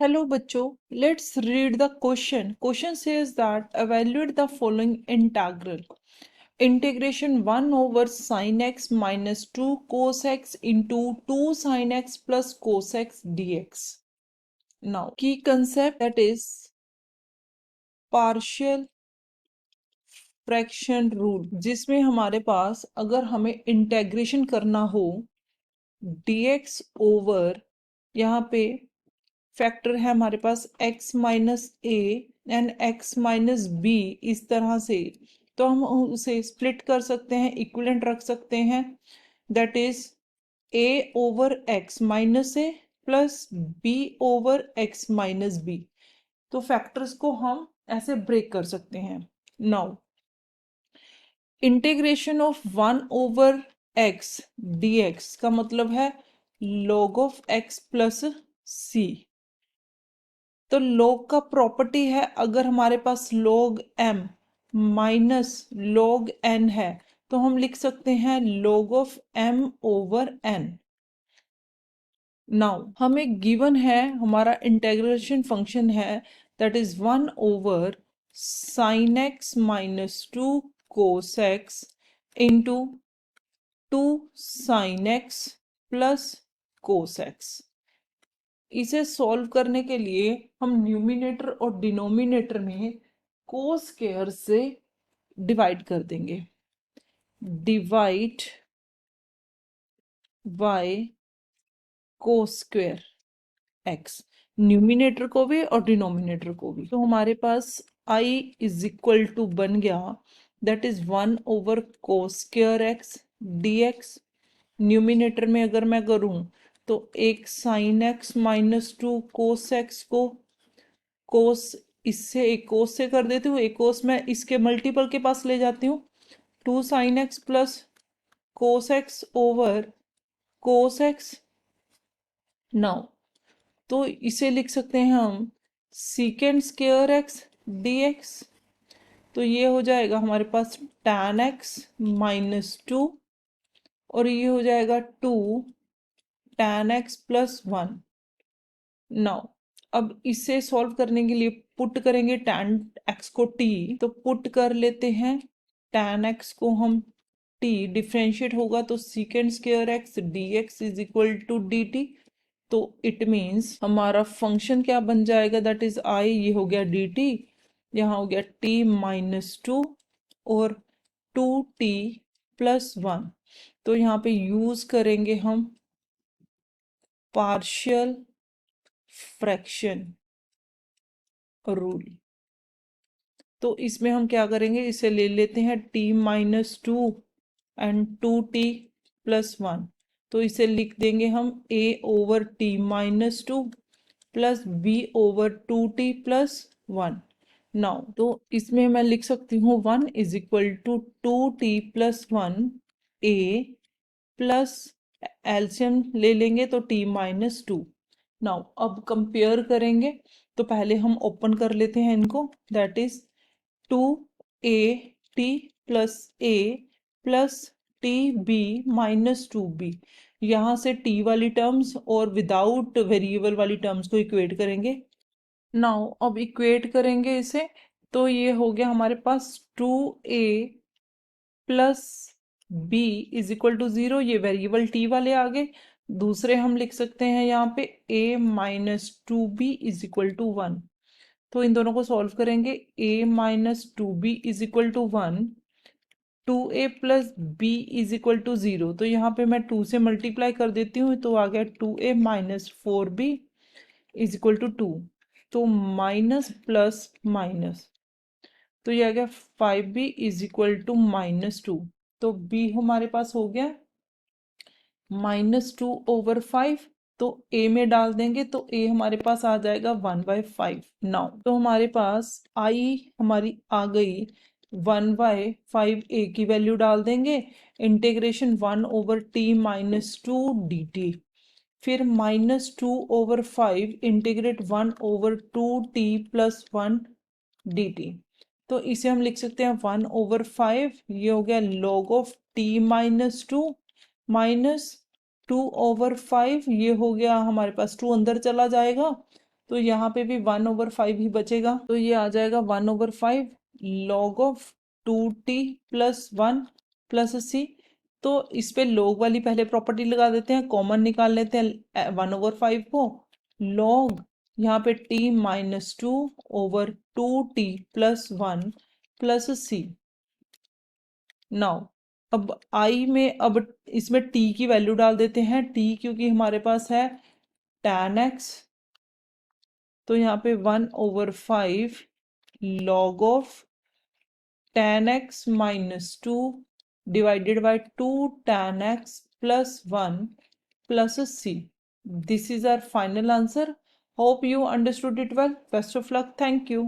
Hello बच्चों, let's read the question. Question says that evaluate the following integral. Integration 1 over sin x minus 2 cos x into 2 sin x plus cos x dx. Now, key concept that is partial fraction rule, जिसमें हमारे पास अगर हमें integration करना हो dx over, यहाँ पे factor है हमारे पास x minus a and x minus b, इस तरह से तो हम उसे स्प्लिट कर सकते हैं, इक्विवेलेंट रख सकते हैं। That is a over x minus a plus b over x minus b. तो फैक्टर्स को हम ऐसे ब्रेक कर सकते हैं। Now integration of 1 over x dx का मतलब है log of x plus c। तो log का प्रॉपर्टी है, अगर हमारे पास log m minus log n है तो हम लिख सकते हैं log of m over n। Now हमें गिवन है, हमारा इंटेग्रेशन फंक्शन है that is 1 over sine x minus 2 cos x into 2 sine x plus cos x. इसे सॉल्व करने के लिए हम न्यूमिनेटर और डिनोमिनेटर में कोस स्क्वायर से डिवाइड कर देंगे। Divide by cos square x, numerator को भी और डिनोमिनेटर को भी। तो हमारे पास i इज इक्वल टू बन गया that is 1 over cos square x dx। Numerator में अगर मैं करूं तो एक sine x minus 2 cos x को कोस, इससे एक कोस से कर देती हूँ, एक कोस मैं इसके मल्टीपल के पास ले जाती हूँ, 2 sine x plus cos x over cos x. Now तो इसे लिख सकते हैं हम सीकेंड स्क्वायर एक्स dx। तो ये हो जाएगा हमारे पास tan x माइनस 2 और ये हो जाएगा 2 tan x प्लस 1। नाउ अब इसे सॉल्व करने के लिए पुट करेंगे tan x को t, तो पुट कर लेते हैं tan x को हम t, डिफ्रेंशिएट होगा तो second square x dx is equal to dt। तो इट मीन्स हमारा फंक्शन क्या बन जाएगा दैट इज i, ये हो गया dt, यहाँ हो गया t माइनस 2 और 2t प्लस 1। तो यहाँ पे यूज करेंगे हम पार्शियल फ्रैक्शन रूल। तो इसमें हम क्या करेंगे, इसे ले लेते हैं t minus 2 and 2t plus 1। तो इसे लिख देंगे हम a over t minus 2 plus b over 2t plus 1। Now तो इसमें मैं लिख सकती हूँ 1 is equal to 2t plus 1 a plus एल्शियम ले लेंगे तो t माइनस 2। नाउ अब कंपेयर करेंगे तो पहले हम ओपन कर लेते हैं इनको, that is 2at plus a plus tb minus 2b। यहाँ से t वाली टर्म्स और विदाउट वेरिएबल वाली टर्म्स को इक्वेट करेंगे। नाउ अब इक्वेट करेंगे इसे तो ये हो गया हमारे पास 2a plus b is equal to 0, ये वेरिएबल t वाले आ गए। दूसरे हम लिख सकते हैं यहाँ पे a minus 2b is equal to 1। तो इन दोनों को सॉल्व करेंगे, a minus 2b is equal to 1, 2a plus b is equal to 0। तो यहाँ पे मैं 2 से मल्टीप्लाई कर देती हूँ तो आ गया 2a minus 4b is equal to 2। तो माइनस प्लस माइनस, तो ये आ गया 5b is equal to minus 2। तो b हमारे पास हो गया माइनस 2 ओवर 5। तो a में डाल देंगे तो a हमारे पास आ जाएगा 1/5। नाउ तो हमारे पास i हमारी आ गई 1/5, a की वैल्यू डाल देंगे, integration 1 over t minus 2 dt, फिर minus 2 over 5 integrate 1 over 2t plus 1 dt। तो इसे हम लिख सकते हैं 1 ओवर 5, ये हो गया log of t minus 2 minus 2 over 5, ये हो गया हमारे पास 2 अंदर चला जाएगा तो यहाँ पे भी 1/5 ही बचेगा, तो ये आ जाएगा 1/5 log of 2t plus 1 plus C. तो इस पे log वाली पहले प्रॉपर्टी लगा देते हैं, कॉमन निकाल लेते हैं 1/5 को, log यहाँ पे t minus 2/2t plus 1 plus C. Now अब आई में, अब इसमें t की वैल्यू डाल देते हैं, t क्योंकि हमारे पास है tan x, तो यहाँ पे 1/5 log of tan x minus 2 divided by 2 tan x plus 1 plus c। This is our final answer. Hope you understood it well. Best of luck. Thank you.